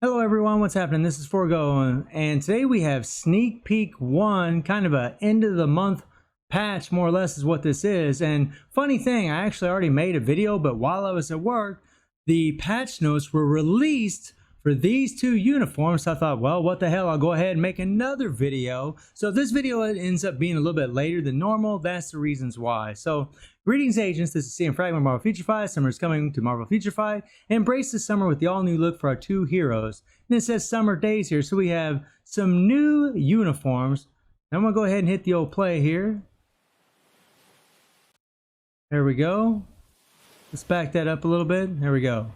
Hello everyone, what's happening? This is Forgo, and today we have sneak peek 1, kind of a end of the month patch, more or less is what this is. And funny thing, I actually already made a video, but while I was at work, the patch notes were released for these two uniforms. So I thought, well, what the hell, I'll go ahead and make another video. So if this video ends up being a little bit later than normal, that's the reasons why. So greetings agents, this is CM Fragment Marvel Future Fight. Summer is coming to Marvel Future Fight. Embrace the summer with the all-new look for our two heroes. And it says summer days here, so we have some new uniforms. I'm gonna go ahead and hit the old play here. There we go. Let's back that up a little bit. There we go.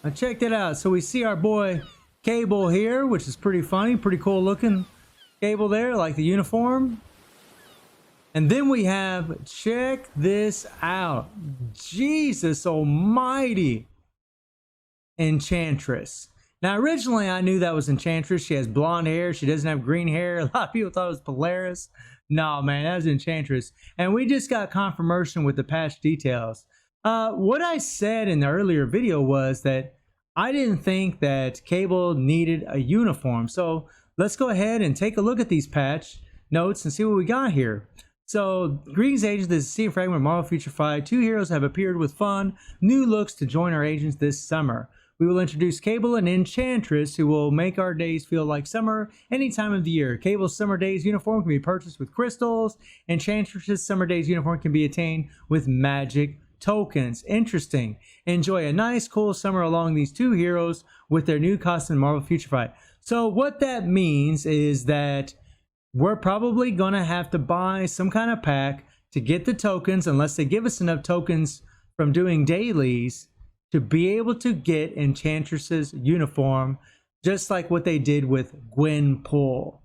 Now check that out. So we see our boy Cable here, which is pretty funny, pretty cool looking Cable there, like the uniform. And then we have, check this out, Jesus almighty, Enchantress. Now originally I knew that was Enchantress. She has blonde hair, she doesn't have green hair. A lot of people thought it was Polaris. No man, that was Enchantress. And we just got confirmation with the patch details. What I said in the earlier video was that I didn't think that Cable needed a uniform. So let's go ahead and take a look at these patch notes and see what we got here. So, greetings agents, this is CM Fragment Marvel Future Fight. Two heroes have appeared with fun, new looks to join our agents this summer. We will introduce Cable and Enchantress, who will make our days feel like summer any time of the year. Cable's Summer Days uniform can be purchased with crystals. Enchantress's Summer Days uniform can be attained with magic tokens. Interesting. Enjoy a nice, cool summer along these two heroes with their new costume in Marvel Future Fight. So, what that means is that we're probably going to have to buy some kind of pack to get the tokens, unless they give us enough tokens from doing dailies to be able to get Enchantress's uniform, just like what they did with Gwenpool.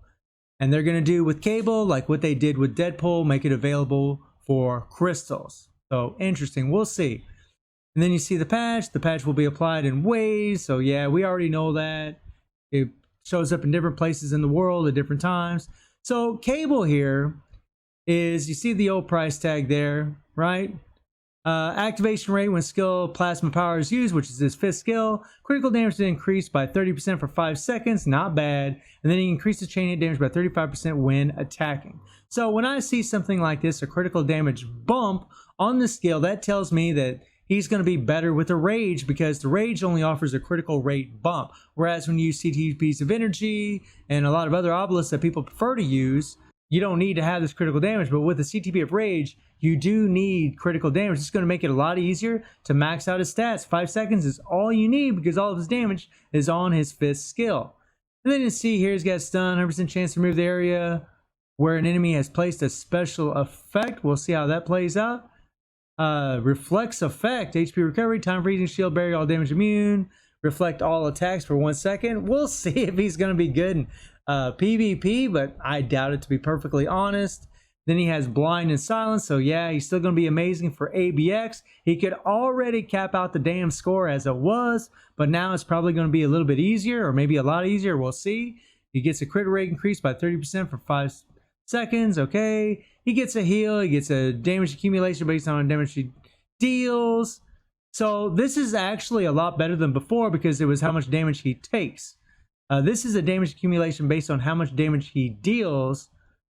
And they're going to do with Cable like what they did with Deadpool, make it available for crystals. So interesting, we'll see. And then you see the patch will be applied in waves. So yeah, we already know that. It shows up in different places in the world at different times. So Cable here is, you see the old price tag there, right? Activation rate when skill plasma power is used, which is his 5th skill. Critical damage is increased by 30% for 5 seconds, not bad. And then he increases chain hit damage by 35% when attacking. So when I see something like this, a critical damage bump on the skill, that tells me that he's going to be better with the Rage, because the Rage only offers a critical rate bump. Whereas when you use CTPs of Energy and a lot of other obelisks that people prefer to use, you don't need to have this critical damage. But with the CTP of Rage, you do need critical damage. It's going to make it a lot easier to max out his stats. 5 seconds is all you need, because all of his damage is on his 5th skill. And then you see here he's got stun, 100% chance to remove the area where an enemy has placed a special effect. We'll see how that plays out. Reflects effect, HP recovery, time freezing, shield barrier, all damage immune, reflect all attacks for 1 second. We'll see if he's going to be good in PvP, but I doubt it, to be perfectly honest. Then he has blind and silence, so yeah, he's still going to be amazing for ABX. He could already cap out the damn score as it was, but now it's probably going to be a little bit easier, or maybe a lot easier. We'll see. He gets a crit rate increase by 30% for 5 seconds. Okay, he gets a heal, he gets a damage accumulation based on damage he deals. So this is actually a lot better than before, because it was how much damage he takes. This is a damage accumulation based on how much damage he deals.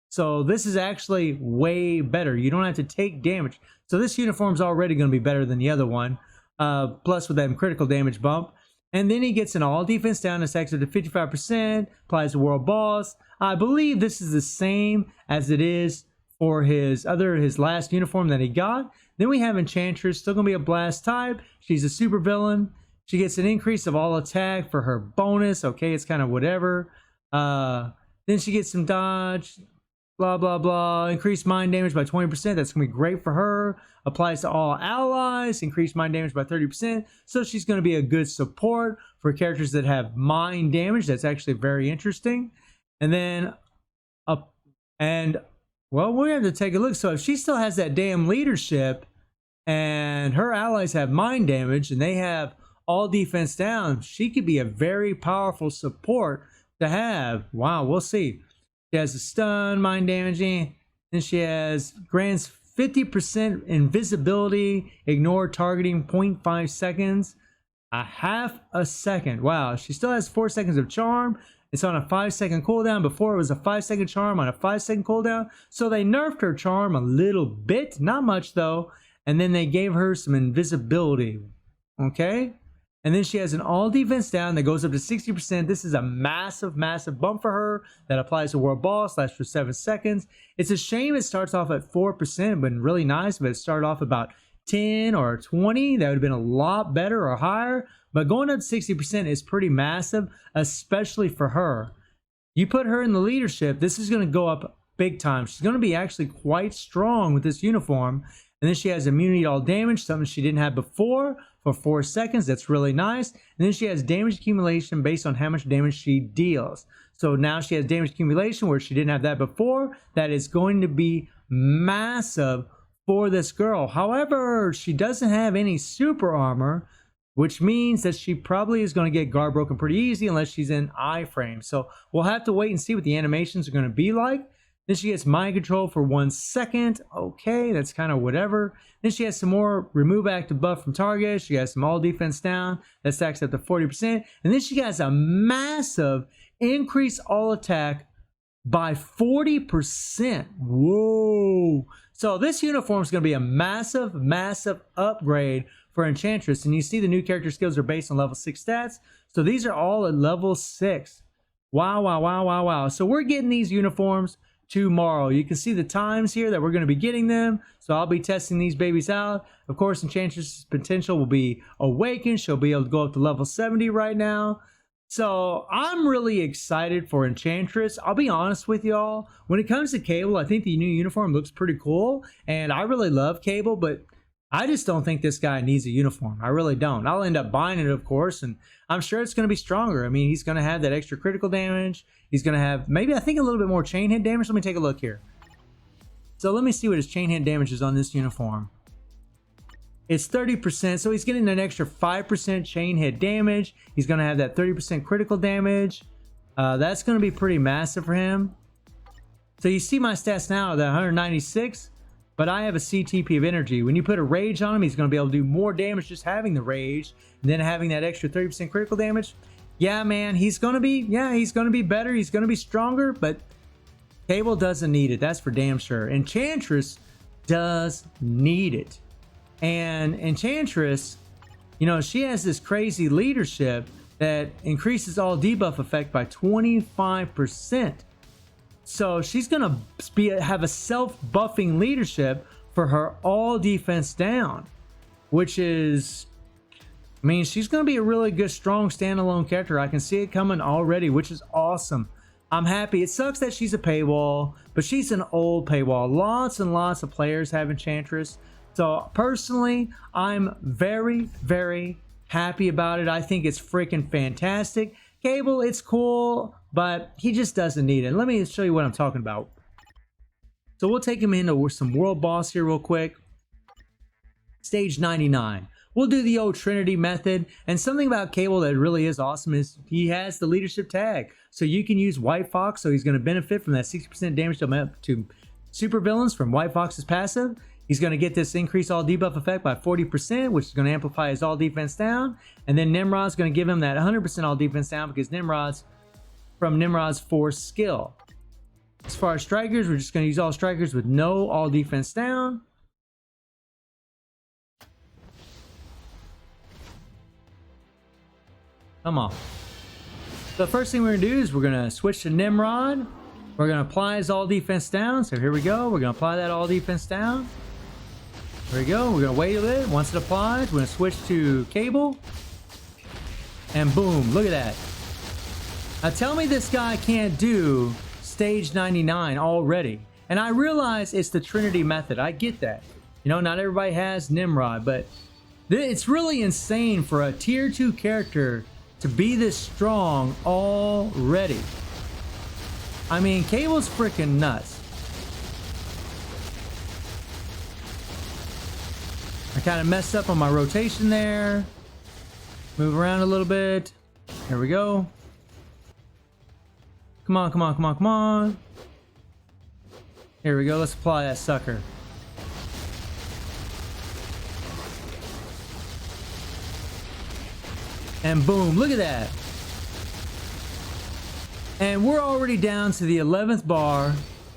So this is actually way better. You don't have to take damage. So this uniform's already going to be better than the other one. Plus with that critical damage bump. And then he gets an all defense down, attacks up to 55%, applies to world boss. I believe this is the same as it is for his last uniform that he got. Then we have Enchantress, still gonna be a blast type. She's a super villain. She gets an increase of all attack for her bonus. Okay, it's kind of whatever. Then she gets some dodge, blah blah blah. Increased mind damage by 20%. That's gonna be great for her. Applies to all allies. Increased mind damage by 30%. So she's gonna be a good support for characters that have mind damage. That's actually very interesting. And then well, we have to take a look. So if she still has that damn leadership and her allies have mind damage and they have all defense down, she could be a very powerful support to have. Wow, we'll see. She has a stun, mind damaging, and she has grants 50% invisibility, ignore targeting 0.5 seconds. a half a second. Wow, she still has 4 seconds of charm. It's on a 5-second cooldown. Before it was a 5-second charm on a 5-second cooldown. So they nerfed her charm a little bit, not much though. And then they gave her some invisibility. Okay? And then she has an all defense down that goes up to 60%. This is a massive, massive bump for her that applies to World Boss, lasts for 7 seconds. It's a shame it starts off at 4%, but really nice, but it started off about 10 or 20. That would have been a lot better or higher. But going up to 60% is pretty massive, especially for her. You put her in the leadership, this is going to go up big time. She's going to be actually quite strong with this uniform. And then she has immunity to all damage, something she didn't have before, for 4 seconds. That's really nice. And then she has damage accumulation based on how much damage she deals. So now she has damage accumulation where she didn't have that before. That is going to be massive for this girl. However, she doesn't have any super armor, which means that she probably is going to get guard broken pretty easy unless she's in iframe. So we'll have to wait and see what the animations are going to be like. Then she gets mind control for 1 second. Okay, that's kind of whatever. Then she has some more remove active buff from target. She has some all defense down. That stacks up to 40%. And then she has a massive increase all attack by 40%. Whoa. So this uniform is going to be a massive, massive upgrade for Enchantress. And you see the new character skills are based on level 6 stats. So these are all at level 6. Wow, wow, wow, wow, wow. So we're getting these uniforms tomorrow. You can see the times here that we're going to be getting them. So I'll be testing these babies out. Of course, Enchantress's potential will be awakened. She'll be able to go up to level 70 right now. So I'm really excited for Enchantress. I'll be honest with y'all. When it comes to Cable, I think the new uniform looks pretty cool. And I really love Cable, but I just don't think this guy needs a uniform. I really don't. I'll end up buying it, of course, and I'm sure it's going to be stronger. I mean, he's going to have that extra critical damage. He's going to have maybe, I think, a little bit more chain hit damage. Let me take a look here. So let me see what his chain hit damage is on this uniform. It's 30%, so he's getting an extra 5% chain hit damage. He's going to have that 30% critical damage. That's going to be pretty massive for him. So you see my stats now, the 196. But I have a CTP of energy. When you put a rage on him, he's going to be able to do more damage just having the rage. And then having that extra 30% critical damage. Yeah, man, he's going to be better. He's going to be stronger. But Cable doesn't need it. That's for damn sure. Enchantress does need it. And Enchantress, you know, she has this crazy leadership that increases all debuff effect by 25%. So she's going to have a self-buffing leadership for her all defense down, which is, I mean, she's going to be a really good, strong standalone character. I can see it coming already, which is awesome. I'm happy. It sucks that she's a paywall, but she's an old paywall. Lots and lots of players have Enchantress. So personally, I'm very, very happy about it. I think it's freaking fantastic. Cable, it's cool, but he just doesn't need it. Let me show you what I'm talking about. So we'll take him into some world boss here real quick. Stage 99. We'll do the old Trinity method. And something about Cable that really is awesome is he has the leadership tag. So you can use White Fox, so he's going to benefit from that 60% damage to super villains from White Fox's passive. He's going to get this increase all debuff effect by 40%, which is going to amplify his all defense down. And then Nimrod's going to give him that 100% all defense down because Nimrod's from Nimrod's Force skill. As far as strikers, we're just going to use all strikers with no all defense down. Come on. So the first thing we're going to do is we're going to switch to Nimrod. We're going to apply his all defense down. So here we go. We're going to apply that all defense down. There we go. We're going to wait a bit. Once it applies, we're going to switch to Cable. And boom, look at that. Now tell me this guy can't do stage 99 already. And I realize it's the Trinity method. I get that. You know, not everybody has Nimrod, but it's really insane for a tier 2 character to be this strong already. I mean, Cable's freaking nuts. I kind of messed up on my rotation there. Move around a little bit. There we go. Come on, come on, come on, come on. Here we go. Let's apply that sucker. And boom, look at that. And we're already down to the 11th bar.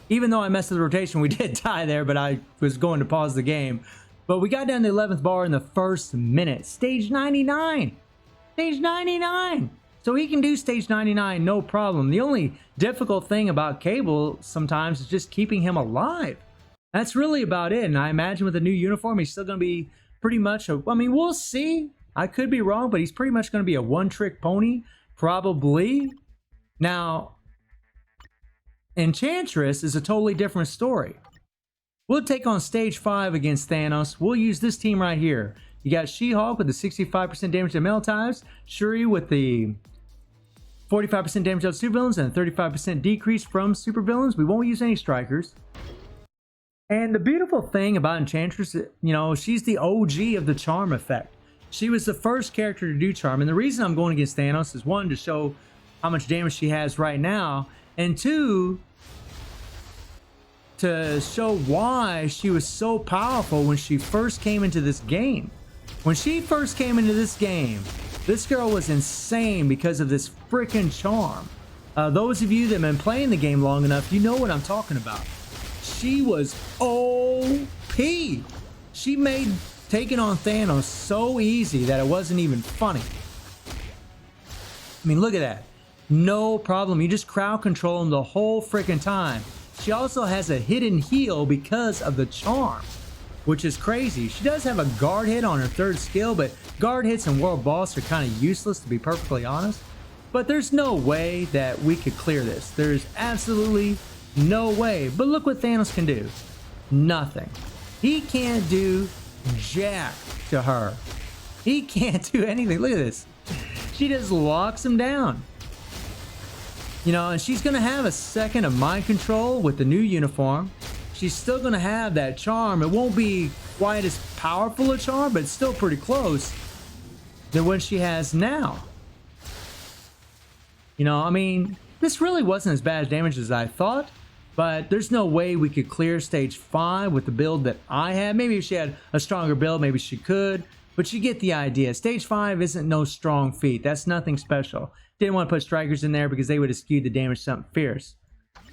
Even though I messed with the rotation, we did die there, but I was going to pause the game. But we got down to the 11th bar in the first minute. Stage 99. Stage 99. So he can do stage 99, no problem. The only difficult thing about Cable sometimes is just keeping him alive. That's really about it. And I imagine with the new uniform, he's still going to be pretty much I mean, we'll see. I could be wrong, but he's pretty much going to be a one-trick pony, probably. Now, Enchantress is a totally different story. We'll take on stage 5 against Thanos. We'll use this team right here. You got She-Hulk with the 65% damage to melee types, Shuri with the 45% damage to supervillains, and a 35% decrease from supervillains. We won't use any strikers. And the beautiful thing about Enchantress, you know, she's the OG of the charm effect. She was the first character to do charm. And the reason I'm going against Thanos is, one, to show how much damage she has right now, and two, to show why she was so powerful when she first came into this game. When she first came into this game, this girl was insane because of this freaking charm. Those of you that have been playing the game long enough, you know what I'm talking about. She was OP. She made taking on Thanos so easy that it wasn't even funny. I mean, look at that. No problem. You just crowd control him the whole freaking time. She also has a hidden heal because of the charm, which is crazy. She does have a guard hit on her third skill, but guard hits in World Boss are kind of useless, to be perfectly honest. But there's no way that we could clear this. There's absolutely no way. But look what Thanos can do. Nothing. He can't do jack to her. He can't do anything. Look at this. She just locks him down. You know, and she's going to have a second of mind control with the new uniform. She's still going to have that charm. It won't be quite as powerful a charm, but it's still pretty close than what she has now. You know, I mean, this really wasn't as bad damage as I thought, but there's no way we could clear stage 5 with the build that I had. Maybe if she had a stronger build, maybe she could, but you get the idea. Stage 5 isn't no strong feat. That's nothing special. Didn't want to put strikers in there because they would have skewed the damage something fierce.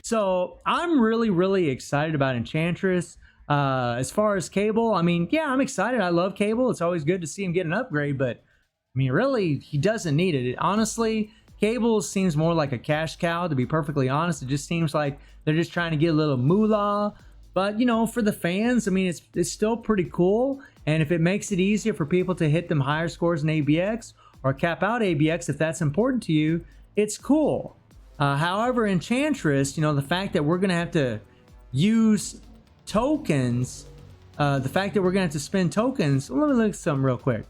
So I'm really excited about Enchantress. As far as Cable, I mean, yeah, I'm excited. I love Cable. It's always good to see him get an upgrade, but I mean, really, he doesn't need it. Honestly, Cable seems more like a cash cow, to be perfectly honest. It just seems like they're just trying to get a little moolah. But, you know, for the fans, I mean, it's still pretty cool. And if it makes it easier for people to hit them higher scores in ABX or cap out ABX, if that's important to you, it's cool. However, Enchantress, you know, the fact that we're going to have to use tokens, the fact that we're going to have to spend tokens, let me look at something real quick.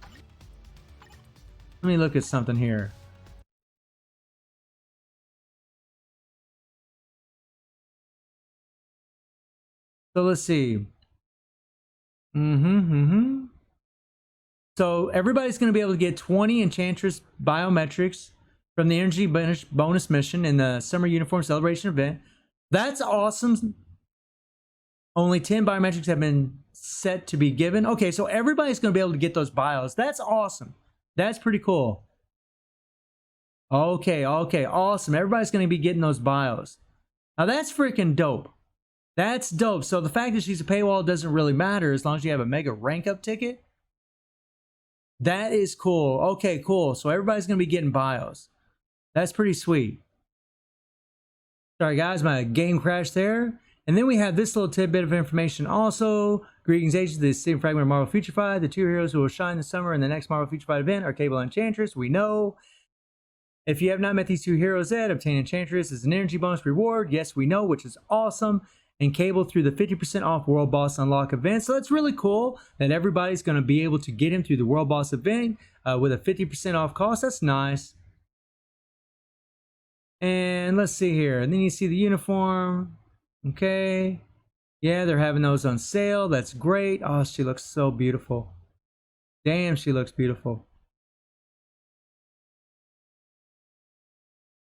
Let me look at something here. So let's see. So everybody's going to be able to get 20 Enchantress biometrics from the energy bonus mission in the Summer Uniform Celebration event. That's awesome. Only 10 biometrics have been set to be given. Okay, so everybody's going to be able to get those bios. That's awesome. That's pretty cool. Okay, awesome. Everybody's going to be getting those bios. Now that's freaking dope. That's dope. So the fact that she's a paywall doesn't really matter as long as you have a mega rank up ticket. That is cool. Okay, cool. So everybody's going to be getting bios. That's pretty sweet. Sorry guys, my game crashed there. And then we have this little tidbit of information also. Greetings agents, this is the fragment of Marvel Future Fight. The two heroes who will shine this summer in the next Marvel Future Fight event are Cable and Enchantress. We know. If you have not met these two heroes yet, obtain Enchantress as an energy bonus reward. Yes, we know, which is awesome. And Cable through the 50% off World Boss Unlock event. So that's really cool that everybody's going to be able to get him through the World Boss event with a 50% off cost. That's nice. And let's see here. And then you see the uniform. Okay. Yeah, they're having those on sale. That's great. Oh, she looks so beautiful. Damn, she looks beautiful.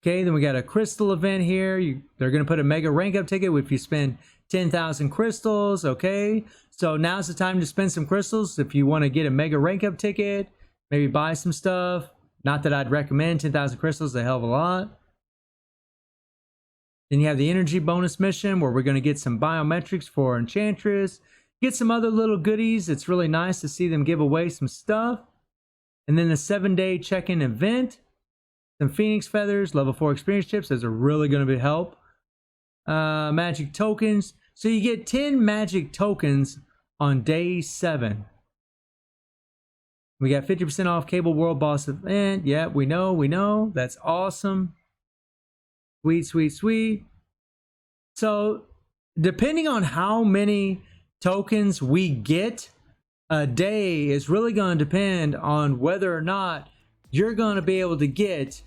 Okay, then we got a crystal event here. They're going to put a mega rank up ticket if you spend 10,000 crystals. Okay, so now's the time to spend some crystals if you want to get a mega rank up ticket. Maybe buy some stuff. Not that I'd recommend. 10,000 crystals is a hell of a lot. Then you have the energy bonus mission where we're going to get some biometrics for Enchantress. Get some other little goodies. It's really nice to see them give away some stuff. And then the 7-day check-in event. Some Phoenix feathers, level 4 experience chips. Those are really going to be help. Magic tokens. So you get 10 magic tokens on day 7. We got 50% off Cable World Boss event. Yeah, we know. That's awesome. Sweet, sweet, sweet. So depending on how many tokens we get a day is really going to depend on whether or not you're going to be able to get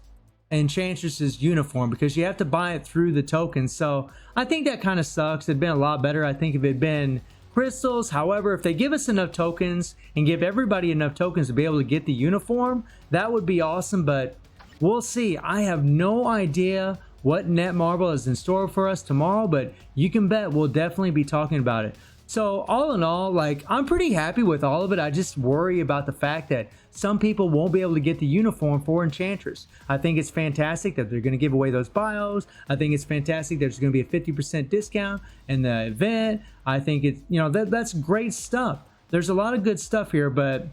Enchantress's uniform, because you have to buy it through the tokens. So I think that kind of sucks. It'd been a lot better, I think, if it'd been crystals. However, if they give us enough tokens and give everybody enough tokens to be able to get the uniform, that would be awesome. But we'll see. I have no idea what Netmarble is in store for us tomorrow, but you can bet we'll definitely be talking about it. So all in all, like, I'm pretty happy with all of it. I just worry about the fact that some people won't be able to get the uniform for Enchantress. I think it's fantastic that they're going to give away those bios. I think it's fantastic there's going to be a 50% discount in the event. I think it's, you know, that's great stuff. There's a lot of good stuff here, but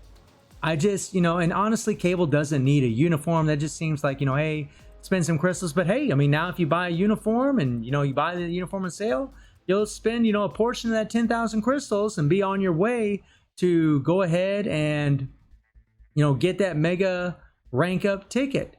I just, you know, and honestly, Cable doesn't need a uniform. That just seems like, you know, hey, spend some crystals. But hey, I mean, now if you buy a uniform and, you know, you buy the uniform on sale, you'll spend, you know, a portion of that 10,000 crystals and be on your way to go ahead and, you know, get that mega rank up ticket.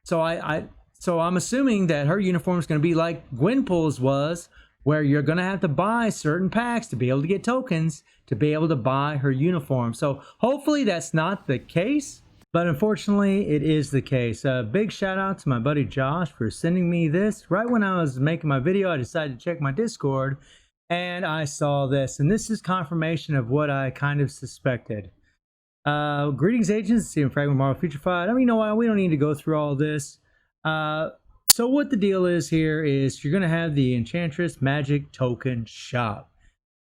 So I'm assuming that her uniform is going to be like Gwenpool's was, where you're going to have to buy certain packs to be able to get tokens to be able to buy her uniform. So hopefully that's not the case, but unfortunately it is the case. Big shout out to my buddy Josh for sending me this. Right when I was making my video, I decided to check my Discord and I saw this, and this is confirmation of what I kind of suspected. Greetings, agents. Steven Fragment, Marvel Future Fight. I mean, you know what? We don't need to go through all this. So what the deal is here is you're going to have the Enchantress Magic Token Shop.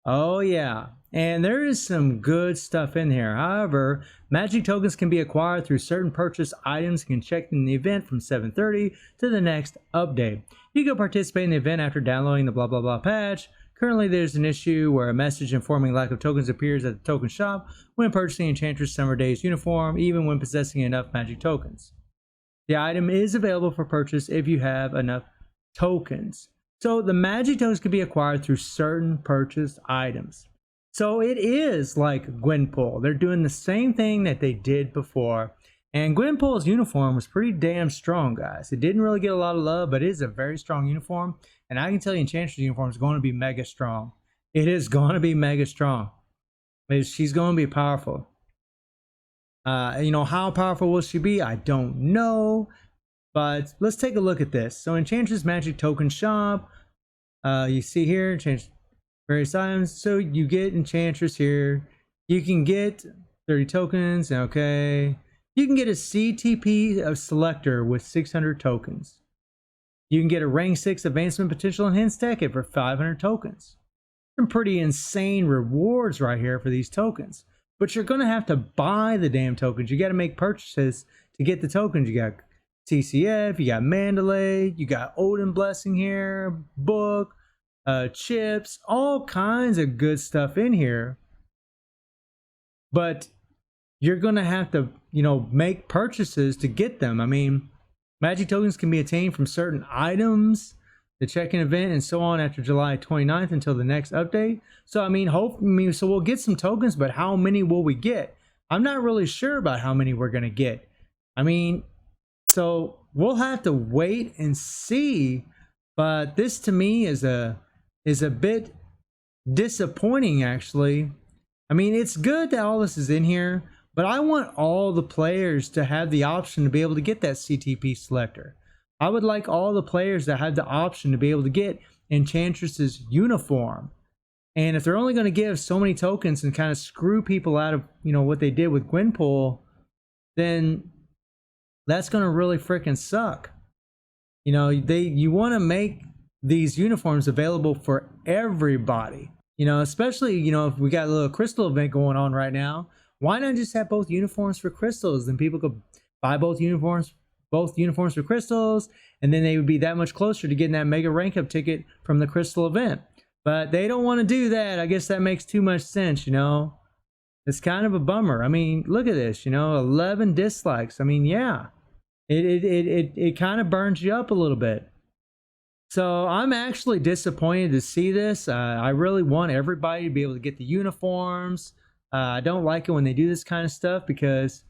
Oh, yeah. And there is some good stuff in here. However, magic tokens can be acquired through certain purchase items and can check in the event from 7:30 to the next update. You can participate in the event after downloading the blah blah blah patch. Currently, there's an issue where a message informing lack of tokens appears at the token shop when purchasing Enchantress Summer Days uniform, even when possessing enough magic tokens. The item is available for purchase if you have enough tokens. So the magic tokens can be acquired through certain purchased items. So it is like Gwenpool. They're doing the same thing that they did before. And Gwenpool's uniform was pretty damn strong, guys. It didn't really get a lot of love, but it is a very strong uniform. And I can tell you Enchantress uniform is going to be mega strong. It is going to be mega strong. She's going to be powerful. You know, how powerful will she be? I don't know. But let's take a look at this. So Enchantress Magic Token Shop. You see here, change various items. So you get Enchantress here. You can get 30 tokens. Okay. You can get a CTP of selector with 600 tokens. You can get a rank 6 advancement potential enhanced ticket for 500 tokens. Some pretty insane rewards right here for these tokens. But you're going to have to buy the damn tokens. You got to make purchases to get the tokens. You got TCF, you got Mandalay, you got Odin Blessing here, book, chips, all kinds of good stuff in here. But you're going to have to, you know, make purchases to get them. I mean, magic tokens can be attained from certain items, the check-in event, and so on after July 29th until the next update. So, I mean, so we'll get some tokens, but how many will we get? I'm not really sure about how many we're going to get. I mean, so we'll have to wait and see. But this to me is a bit disappointing, actually. I mean, it's good that all this is in here, but I want all the players to have the option to be able to get that CTP selector. I would like all the players that have the option to be able to get Enchantress's uniform. And if they're only going to give so many tokens and kind of screw people out of, you know, what they did with Gwenpool, then that's going to really freaking suck. You know, you want to make these uniforms available for everybody. You know, especially, you know, if we got a little crystal event going on right now, why not just have both uniforms for crystals? Then people could buy both uniforms for crystals, and then they would be that much closer to getting that mega rank up ticket from the crystal event. But they don't want to do that. I guess that makes too much sense, you know. It's kind of a bummer. I mean, look at this, you know, 11 dislikes. I mean, yeah, it kind of burns you up a little bit. So I'm actually disappointed to see this. I really want everybody to be able to get the uniforms. I don't like it when they do this kind of stuff because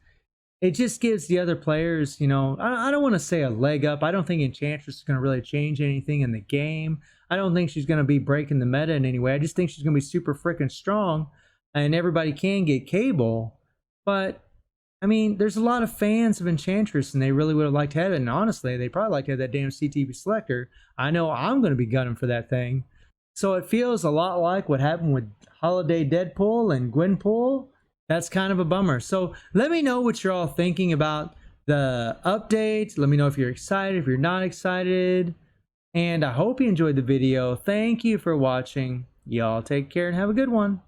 it just gives the other players, you know, I don't want to say a leg up. I don't think Enchantress is going to really change anything in the game. I don't think she's going to be breaking the meta in any way. I just think she's going to be super freaking strong and everybody can get Cable. But, I mean, there's a lot of fans of Enchantress and they really would have liked to have it. And honestly, they probably like to have that damn CTB selector. I know I'm going to be gunning for that thing. So it feels a lot like what happened with Holiday Deadpool and Gwenpool. That's kind of a bummer. So let me know what you're all thinking about the update. Let me know if you're excited, if you're not excited. And I hope you enjoyed the video. Thank you for watching. Y'all take care and have a good one.